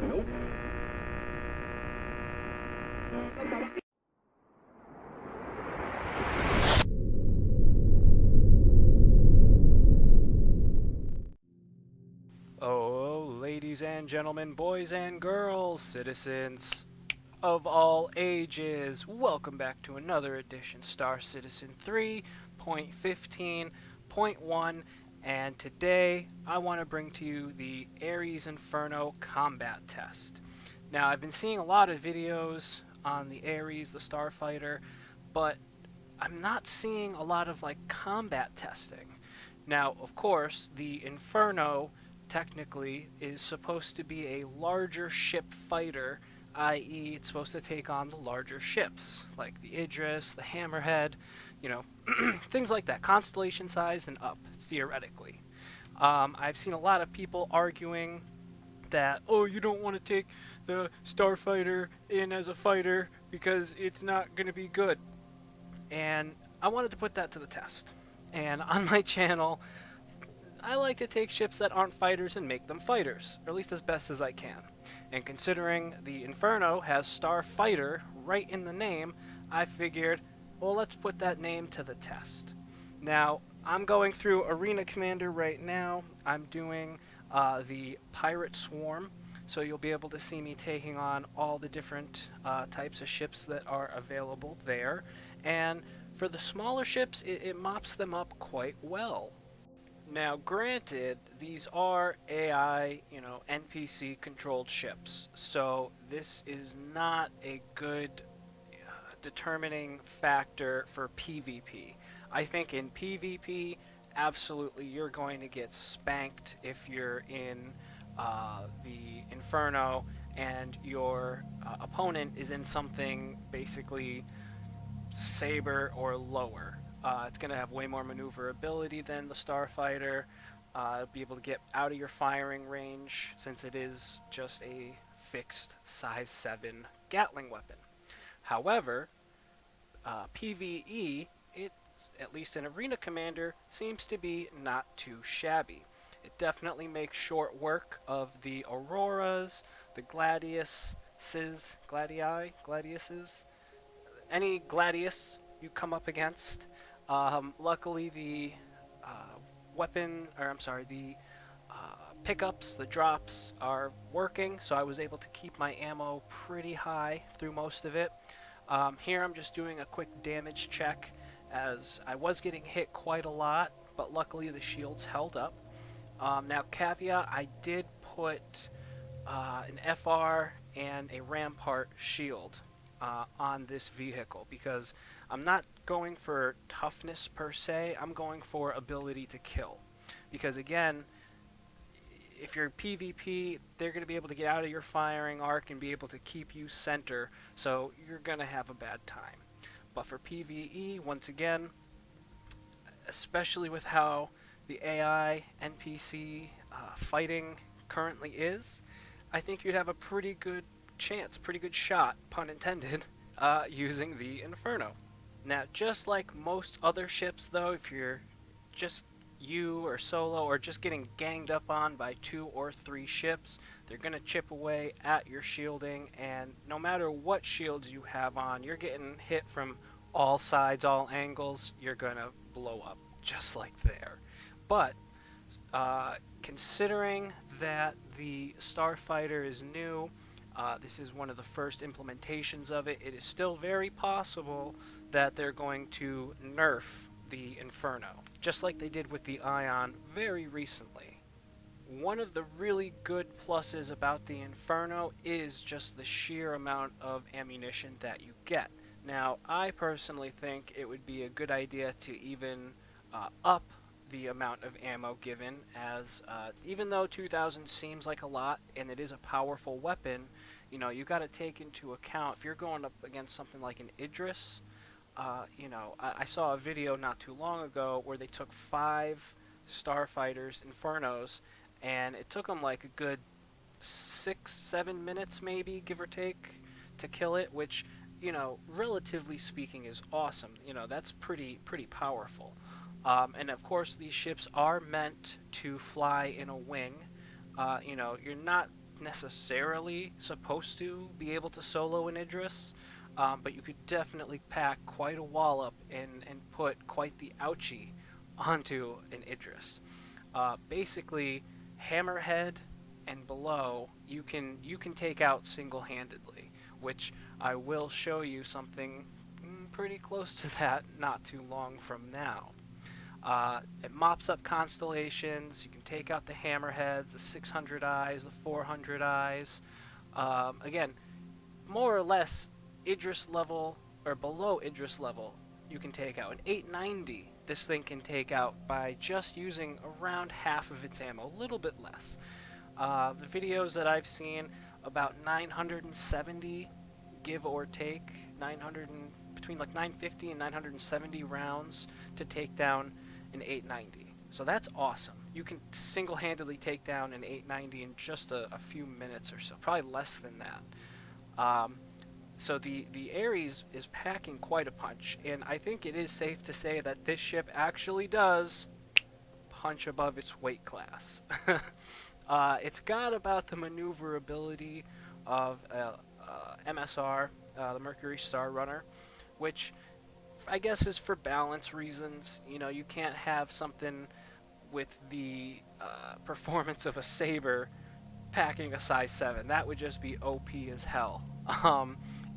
Oh, ladies and gentlemen, boys and girls, citizens of all ages, welcome back to another edition Star Citizen 3.15.1, and today I want to bring to you the Ares Inferno combat test. Now, I've been seeing a lot of videos on the Ares, the Starfighter, but I'm not seeing a lot of combat testing. Now, of course, the Inferno technically is supposed to be a larger ship fighter, i.e., it's supposed to take on the larger ships, like the Idris, the Hammerhead, things like that, constellation size and up, theoretically. I've seen a lot of people arguing that, oh, you don't want to take the Starfighter in as a fighter because it's not going to be good. And I wanted to put that to the test. And on my channel, I like to take ships that aren't fighters and make them fighters, or at least as best as I can. And considering the Inferno has Starfighter right in the name, I figured, well, let's put that name to the test. Now, I'm going through Arena Commander right now. I'm doing the Pirate Swarm, so you'll be able to see me taking on all the different types of ships that are available there. And for the smaller ships, it mops them up quite well. Now, granted, these are AI, NPC-controlled ships, so this is not a good determining factor for PvP. I think in PvP, absolutely, you're going to get spanked if you're in the Inferno and your opponent is in something basically Saber or lower. It's going to have way more maneuverability than the Starfighter. Be able to get out of your firing range since it is just a fixed size 7 Gatling weapon. However, PvE, at least in Arena Commander, seems to be not too shabby. It definitely makes short work of the Auroras, the Gladiuses, any Gladius you come up against. Luckily, the the pickups, the drops are working, so I was able to keep my ammo pretty high through most of it. Here I'm just doing a quick damage check, as I was getting hit quite a lot, but luckily the shields held up. Now, caveat, I did put an FR and a Rampart shield on this vehicle because I'm not going for toughness per se, I'm going for ability to kill. Because again, if you're PvP, they're going to be able to get out of your firing arc and be able to keep you center, so you're going to have a bad time. But for PvE, once again, especially with how the AI NPC fighting currently is, I think you'd have a pretty good chance, pretty good shot, pun intended, using the Inferno. Now, just like most other ships, though, if you're just you or solo or just getting ganged up on by 2 or 3 ships, they're going to chip away at your shielding, and no matter what shields you have on, you're getting hit from all sides, all angles, you're going to blow up, just like there. But considering that the Starfighter is new, this is one of the first implementations of it, it is still very possible that they're going to nerf the Inferno, just like they did with the Ion very recently. One of the really good pluses about the Inferno is just the sheer amount of ammunition that you get. Now, I personally think it would be a good idea to even up the amount of ammo given, as even though 2,000 seems like a lot and it is a powerful weapon, you got to take into account if you're going up against something like an Idris. I saw a video not too long ago where they took 5 Starfighters, Infernos, and it took them like a good 6-7 minutes maybe, give or take, to kill it, which, relatively speaking is awesome. That's pretty powerful. And of course these ships are meant to fly in a wing. You're not necessarily supposed to be able to solo an Idris, but you could definitely pack quite a wallop and put quite the ouchie onto an Idris. Basically, Hammerhead and below you can take out single-handedly, which I will show you something pretty close to that not too long from now. It mops up constellations. You can take out the hammerheads, the 600 eyes, the 400 eyes. Again, more or less Idris level or below Idris level, you can take out. An 890, this thing can take out by just using around half of its ammo, a little bit less. The videos that I've seen, about 970, give or take, between like 950 and 970 rounds to take down an 890. So that's awesome. You can single-handedly take down an 890 in just a few minutes or so, probably less than that. So the Ares is packing quite a punch, and I think it is safe to say that this ship actually does punch above its weight class. It's got about the maneuverability of MSR, the Mercury Star Runner, which I guess is for balance reasons. You know, you can't have something with the performance of a Saber packing a size 7. That would just be OP as hell.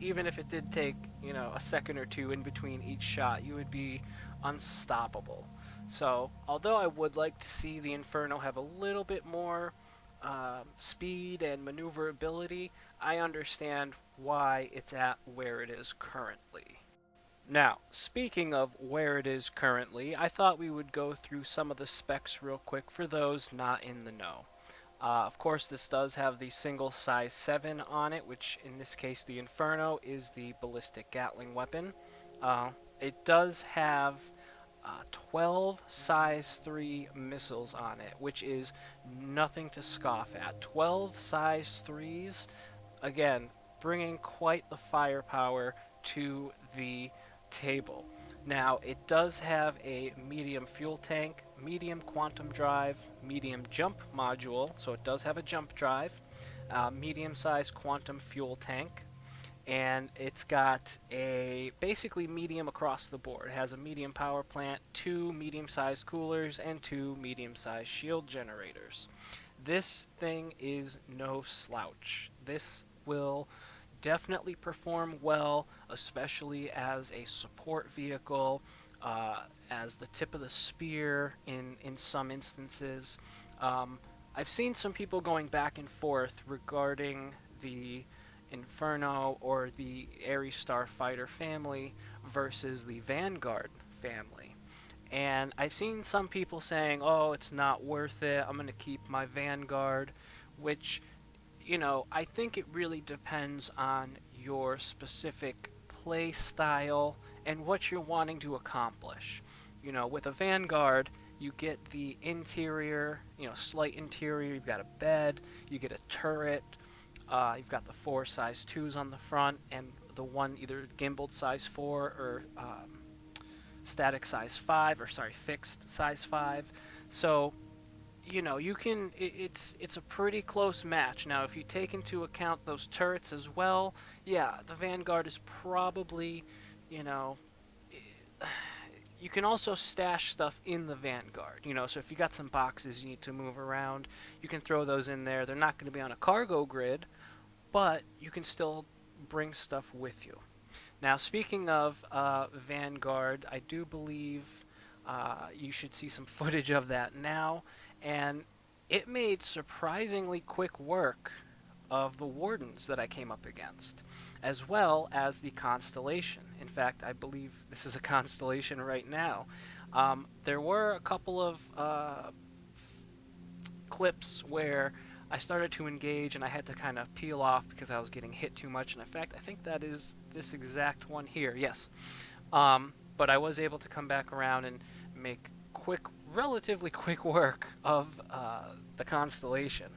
Even if it did take, you know, a second or two in between each shot, you would be unstoppable. So, although I would like to see the Inferno have a little bit more speed and maneuverability, I understand why it's at where it is currently. Now, speaking of where it is currently, I thought we would go through some of the specs real quick for those not in the know. Of course, this does have the single size 7 on it, which in this case the Inferno is the Ballistic-Gatling weapon. It does have 12 size 3 missiles on it, which is nothing to scoff at. 12 size 3s, again, bringing quite the firepower to the table. Now, it does have a medium fuel tank, medium quantum drive, medium jump module, so it does have a jump drive, medium-sized quantum fuel tank, and it's got a basically medium across the board. It has a medium power plant, 2 medium-sized coolers, and 2 medium-sized shield generators. This thing is no slouch. This will definitely perform well, especially as a support vehicle, as the tip of the spear in some instances. I've seen some people going back and forth regarding the Inferno or the Ares Starfighter family versus the Vanguard family. And I've seen some people saying, oh, it's not worth it, I'm going to keep my Vanguard, which, you know, I think it really depends on your specific play style and what you're wanting to accomplish. You know, with a Vanguard, you get the interior, you know, slight interior, you've got a bed, you get a turret, you've got the 4 size 2s on the front, and the one either gimbaled size 4 or static size 5, or sorry, fixed size 5. So, you know, you can, it's a pretty close match. Now, if you take into account those turrets as well, yeah, the Vanguard is probably, you know, you can also stash stuff in the Vanguard, you know, so if you got some boxes you need to move around, you can throw those in there. They're not going to be on a cargo grid, but you can still bring stuff with you. Now, speaking of Vanguard, I do believe you should see some footage of that now, and it made surprisingly quick work of the Wardens that I came up against, as well as the Constellation. In fact, I believe this is a Constellation right now. There were a couple of clips where I started to engage and I had to kind of peel off because I was getting hit too much, and in fact, I think that is this exact one here, yes. But I was able to come back around and make relatively quick work of the Constellation.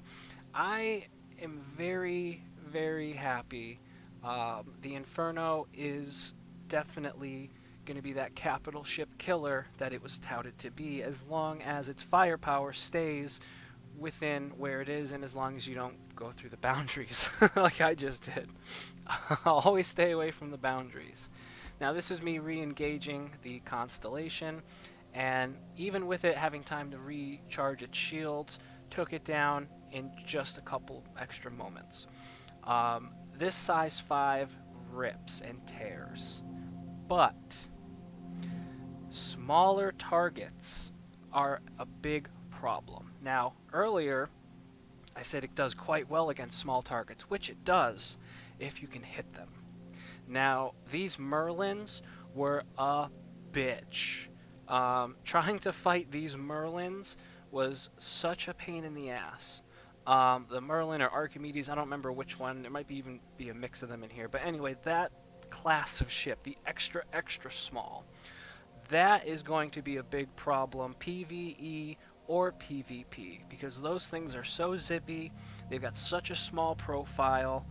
I am very, very happy. The Inferno is definitely going to be that capital ship killer that it was touted to be, as long as its firepower stays within where it is, and as long as you don't go through the boundaries like I just did. Always stay away from the boundaries. Now this is me re-engaging the Constellation, and even with it having time to recharge its shields, took it down in just a couple extra moments. This size 5 rips and tears, but smaller targets are a big problem. Now, earlier I said it does quite well against small targets, which it does if you can hit them. Now, these Merlins were a bitch. Trying to fight these Merlins was such a pain in the ass. The Merlin or Archimedes, I don't remember which one. There might even be a mix of them in here. But anyway, that class of ship, the extra, extra small, that is going to be a big problem, PvE or PvP, because those things are so zippy, they've got such a small profile,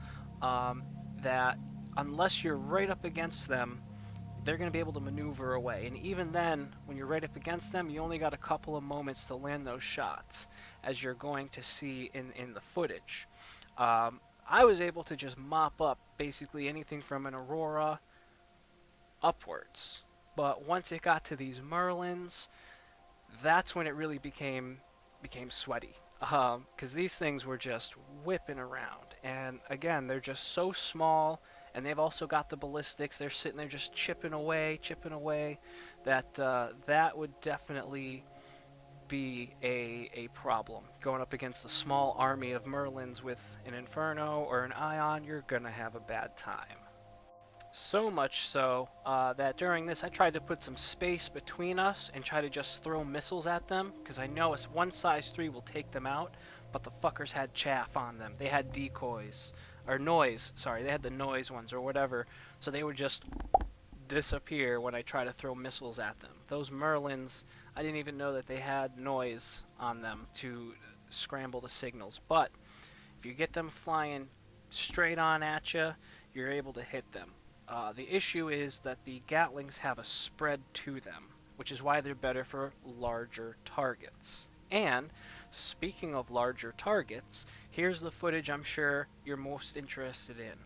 that unless you're right up against them, they're going to be able to maneuver away. And even then, when you're right up against them, you only got a couple of moments to land those shots, as you're going to see in the footage. I was able to just mop up basically anything from an Aurora upwards. But once it got to these Merlins, that's when it really became sweaty. Because these things were just whipping around. And again, they're just so small, and they've also got the ballistics. They're sitting there just chipping away, that that would definitely be a problem. Going up against a small army of Merlins with an Inferno or an Ion, you're going to have a bad time. So much so that during this I tried to put some space between us and try to just throw missiles at them, because I know one size 3 will take them out, but the fuckers had chaff on them. They had decoys, or noise, sorry, they had the noise ones or whatever, so they would just disappear when I try to throw missiles at them. Those Merlins, I didn't even know that they had noise on them to scramble the signals, but if you get them flying straight on at you, you're able to hit them. The issue is that the Gatlings have a spread to them, which is why they're better for larger targets. And speaking of larger targets, here's the footage I'm sure you're most interested in.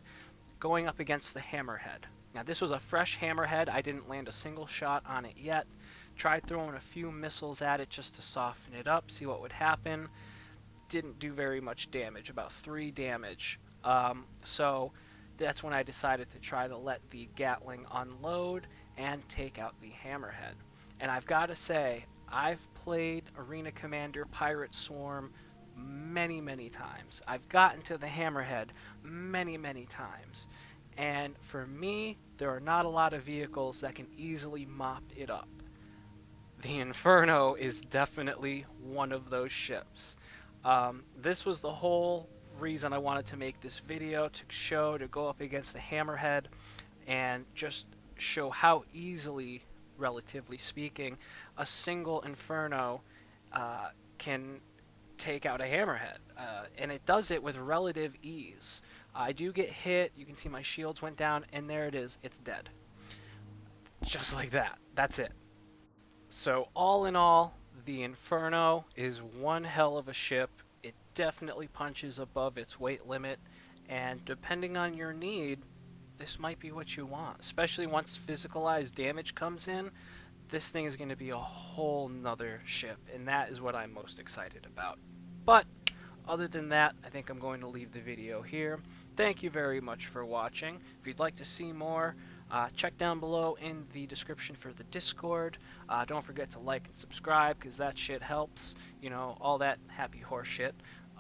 Going up against the Hammerhead. Now this was a fresh Hammerhead. I didn't land a single shot on it yet. Tried throwing a few missiles at it just to soften it up, see what would happen. Didn't do very much damage, about 3 damage. So that's when I decided to try to let the Gatling unload and take out the Hammerhead. And I've got to say, I've played Arena Commander Pirate Swarm many, many times. I've gotten to the Hammerhead many, many times. And for me, there are not a lot of vehicles that can easily mop it up. The Inferno is definitely one of those ships. This was the whole reason I wanted to make this video, to go up against the Hammerhead and just show how easily, relatively speaking, a single Inferno can take out a Hammerhead, and it does it with relative ease. I do get hit, you can see my shields went down, and there it is, it's dead. Just like that, that's it. So all in all, the Inferno is one hell of a ship. It definitely punches above its weight limit, and depending on your need, this might be what you want. Especially once physicalized damage comes in, this thing is going to be a whole nother ship, and that is what I'm most excited about. But other than that, I think I'm going to leave the video here. Thank you very much for watching. If you'd like to see more, check down below in the description for the Discord. Don't forget to like and subscribe, because that shit helps. You know, all that happy horse shit.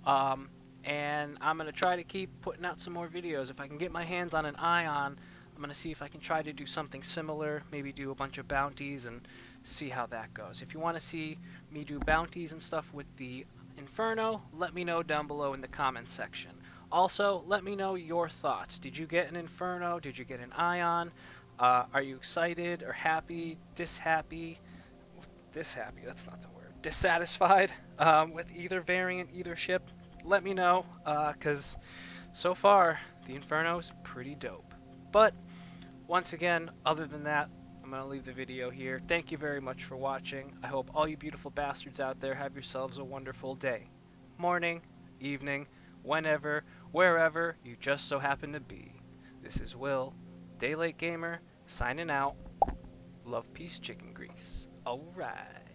And I'm going to try to keep putting out some more videos. If I can get my hands on an Ion, I'm going to see if I can try to do something similar. Maybe do a bunch of bounties and see how that goes. If you want to see me do bounties and stuff with the Inferno, let me know down below in the comments section. Also, let me know your thoughts. Did you get an Inferno? Did you get an Ion? Are you excited or happy, dishappy, that's not the word, dissatisfied with either variant, either ship? Let me know, because so far, the Inferno is pretty dope. But, once again, other than that, I'm going to leave the video here. Thank you very much for watching. I hope all you beautiful bastards out there have yourselves a wonderful day. morning, evening, whenever, wherever you just so happen to be. This is Will, Daylight Gamer, signing out. Love, peace, chicken grease. Alright.